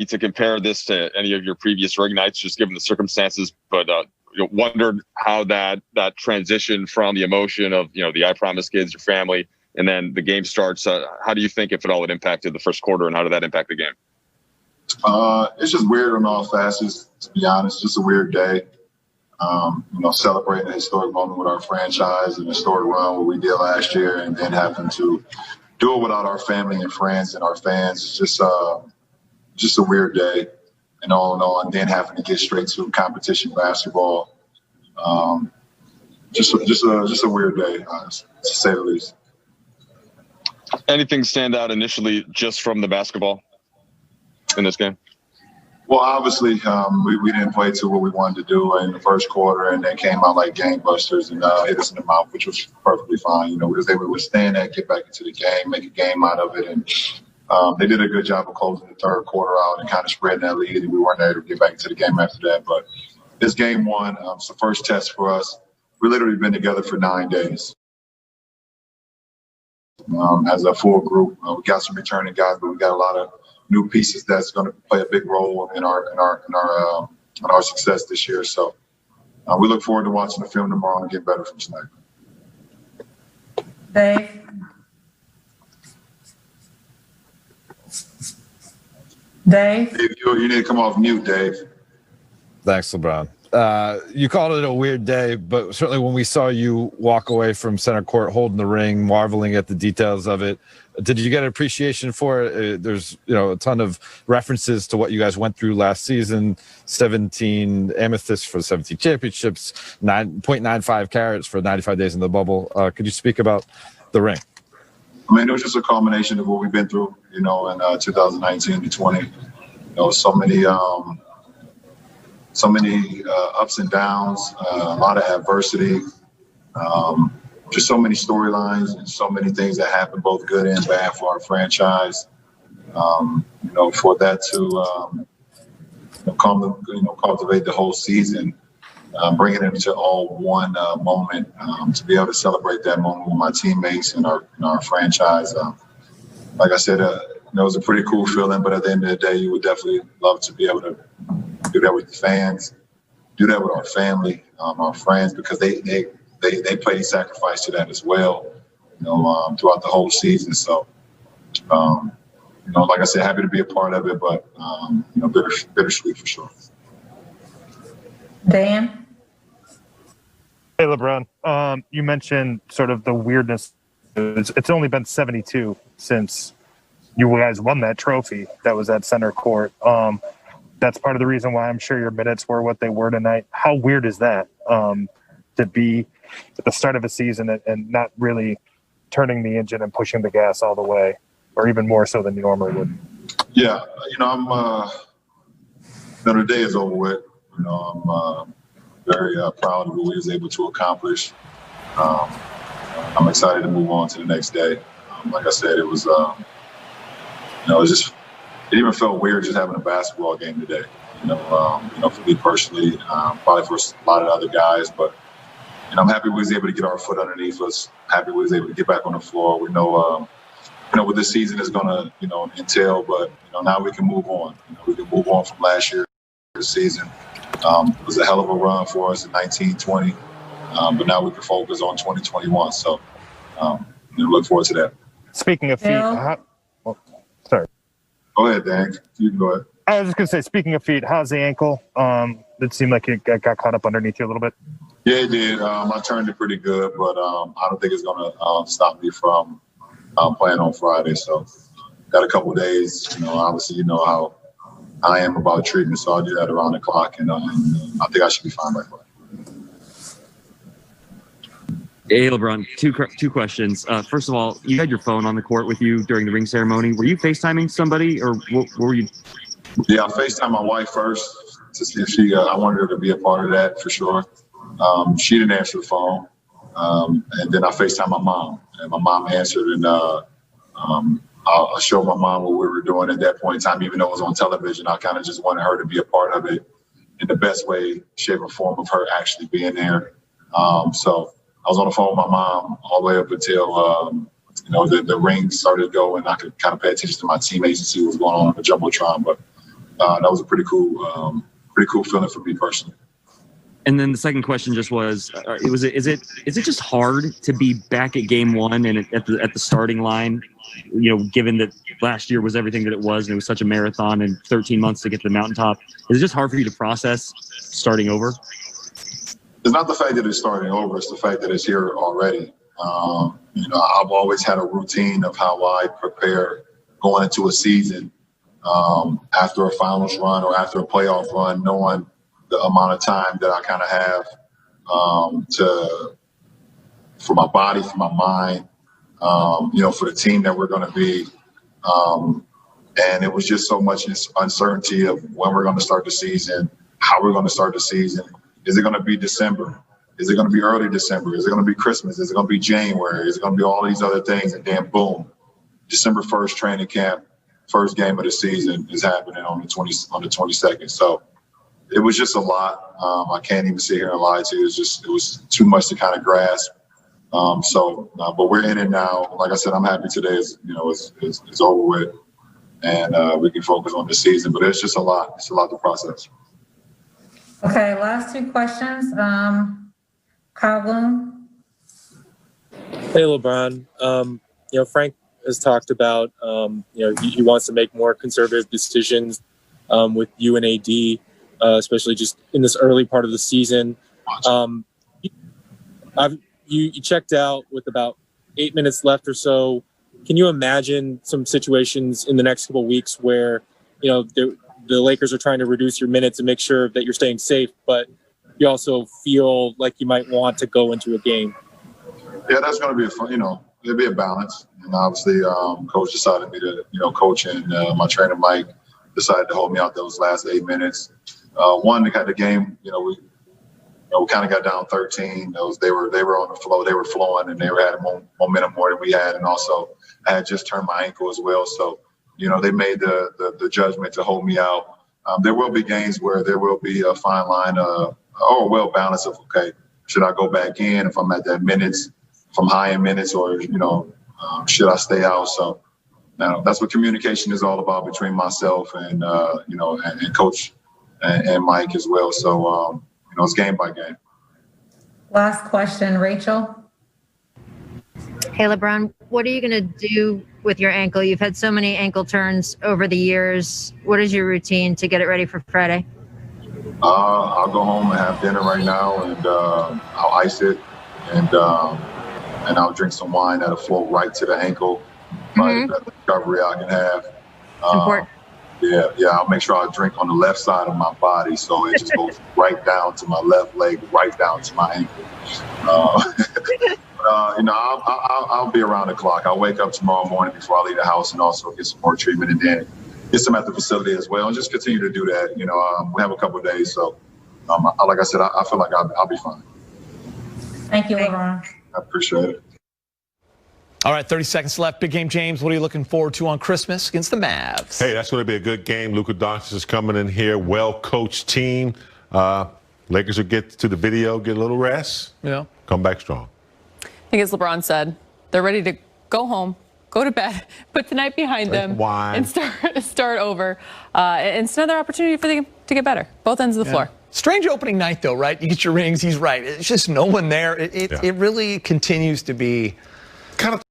to compare this to any of your previous ring nights, just given the circumstances, but wondered how that transition from the emotion of the I Promise kids, your family, and then the game starts. How do you think, if at all, it impacted the first quarter, and how did that impact the game? It's just weird on all facets, to be honest. Just a weird day. Celebrating a historic moment with our franchise and a historic run what we did last year, and then having to do it without our family and friends and our fans. It's just a weird day, and all in all, and then having to get straight to competition basketball. Just a weird day, to say the least. Anything stand out initially just from the basketball in this game? Well, obviously, we didn't play to what we wanted to do in the first quarter, and then came out like gangbusters and hit us in the mouth, which was perfectly fine. We was able to withstand that, get back into the game, make a game out of it, and they did a good job of closing the third quarter out and kind of spreading that lead, and we weren't able to get back into the game after that. But this game one, it's the first test for us. We literally been together for 9 days. As a full group, we got some returning guys, but we got a lot of new pieces that's going to play a big role in our success this year. So we look forward to watching the film tomorrow and get better from tonight. Dave, you need to come off mute, Dave. Thanks, LeBron. You called it a weird day, but certainly when we saw you walk away from center court holding the ring, marveling at the details of it, did you get an appreciation for it? There's a ton of references to what you guys went through last season: 17 amethysts for the 17 championships, 9.95 carats for 95 days in the bubble. Could you speak about the ring? I mean, it was just a culmination of what we've been through, in 2019 to 20. So many ups and downs, a lot of adversity, just so many storylines and so many things that happen, both good and bad, for our franchise. For that to cultivate the whole season, bring it into all one moment, to be able to celebrate that moment with my teammates and our franchise. Like I said, it was a pretty cool feeling, but at the end of the day, you would definitely love to be able to do that with the fans, do that with our family, our friends, because they played sacrifice to that as well, throughout the whole season. So, like I said, happy to be a part of it, but, bittersweet for sure. Dan? Hey, LeBron. You mentioned sort of the weirdness. It's only been 72 since you guys won that trophy that was at center court. That's part of the reason why I'm sure your minutes were what they were tonight. How weird is that, to be at the start of a season and not really turning the engine and pushing the gas all the way, or even more so than you normally would? Yeah, I'm the day is over with. I'm very proud of what we was able to accomplish. I'm excited to move on to the next day. Like I said, it was, it even felt weird just having a basketball game today. For me personally, probably for a lot of other guys, but I'm happy we was able to get our foot underneath us. Happy we was able to get back on the floor. We know, what this season is gonna, entail, but now we can move on. We can move on from last year's season. It was a hell of a run for us in 1920, but now we can focus on 2021. So, look forward to that. Speaking of feet, sorry. Go ahead, Dan. You can go ahead. I was just going to say, speaking of feet, how's the ankle? It seemed like it got caught up underneath you a little bit. Yeah, it did. I turned it pretty good, but I don't think it's going to stop me from playing on Friday. So got a couple of days. Obviously, how I am about treatment, so I'll do that around the clock, and I think I should be fine by Friday. Hey, LeBron, two questions. First of all, you had your phone on the court with you during the ring ceremony. Were you FaceTiming somebody, or what were you? Yeah, I FaceTimed my wife first to see if I wanted her to be a part of that for sure. She didn't answer the phone. And then I FaceTimed my mom, and my mom answered, and I showed my mom what we were doing at that point in time. Even though it was on television, I kind of just wanted her to be a part of it in the best way, shape, or form of her actually being there. So I was on the phone with my mom all the way up until, the ring started to go, and I could kind of pay attention to my teammates and see what was going on the Jumbotron. But that was a pretty cool feeling for me personally. And then the second question just was, is it just hard to be back at game one and at the starting line, given that last year was everything that it was and it was such a marathon and 13 months to get to the mountaintop? Is it just hard for you to process starting over? It's not the fact that it's starting over, it's the fact that it's here already. I've always had a routine of how I prepare going into a season after a finals run or after a playoff run, knowing the amount of time that I kind of have for my body, for my mind, for the team that we're going to be. And it was just so much uncertainty of when we're going to start the season, how we're going to start the season. Is it going to be December? Is it going to be early December? Is it going to be Christmas? Is it going to be January? Is it going to be all these other things? And then boom, December 1st training camp, first game of the season is happening on the 22nd. So it was just a lot. I can't even sit here and lie to you. It was too much to kind of grasp. But we're in it now. Like I said, I'm happy today is over with, and we can focus on the season. But it's just a lot. It's a lot to process. Okay, last two questions. Kyle Bloom. Hey, LeBron. Frank has talked about he wants to make more conservative decisions with you and AD. Especially just in this early part of the season. You checked out with about 8 minutes left or so. Can you imagine some situations in the next couple of weeks where, the Lakers are trying to reduce your minutes and make sure that you're staying safe, but you also feel like you might want to go into a game? Yeah, that's going to be it'll be a balance. And obviously, coach decided me to, coach, and my trainer, Mike, decided to hold me out those last 8 minutes. One, they got the game, we kind of got down 13. They were on the flow, they were flowing, and they had momentum more than we had. And also, I had just turned my ankle as well. So, they made the judgment to hold me out. There will be games where there will be a fine line or a well balance of, okay, should I go back in if I'm at that minutes, if I'm high in minutes, or, should I stay out? So now that's what communication is all about between myself and, and coach and Mike as well. So, it's game by game. Last question, Rachel. Hey, LeBron, what are you going to do with your ankle? You've had so many ankle turns over the years. What is your routine to get it ready for Friday? I'll go home and have dinner right now, and I'll ice it, and I'll drink some wine that'll flow right to the ankle. Probably the best recovery I can have. Important. Yeah, I'll make sure I drink on the left side of my body, so it just goes right down to my left leg, right down to my ankle. I'll be around the clock. I'll wake up tomorrow morning before I leave the house and also get some more treatment, and then get some at the facility as well, and just continue to do that. We have a couple of days, so like I said, I feel like I'll be fine. Thank you, LeBron. I appreciate it. All right, 30 seconds left. Big game, James. What are you looking forward to on Christmas against the Mavs? Hey, that's going to be a good game. Luka Doncic is coming in here, well-coached team. Lakers will get to the video, get a little rest, come back strong. I think as LeBron said, they're ready to go home, go to bed, put tonight behind them, and start over. And it's another opportunity for them to get better, both ends of the floor. Strange opening night, though, right? You get your rings. He's right. It's just no one there. It really continues to be kind of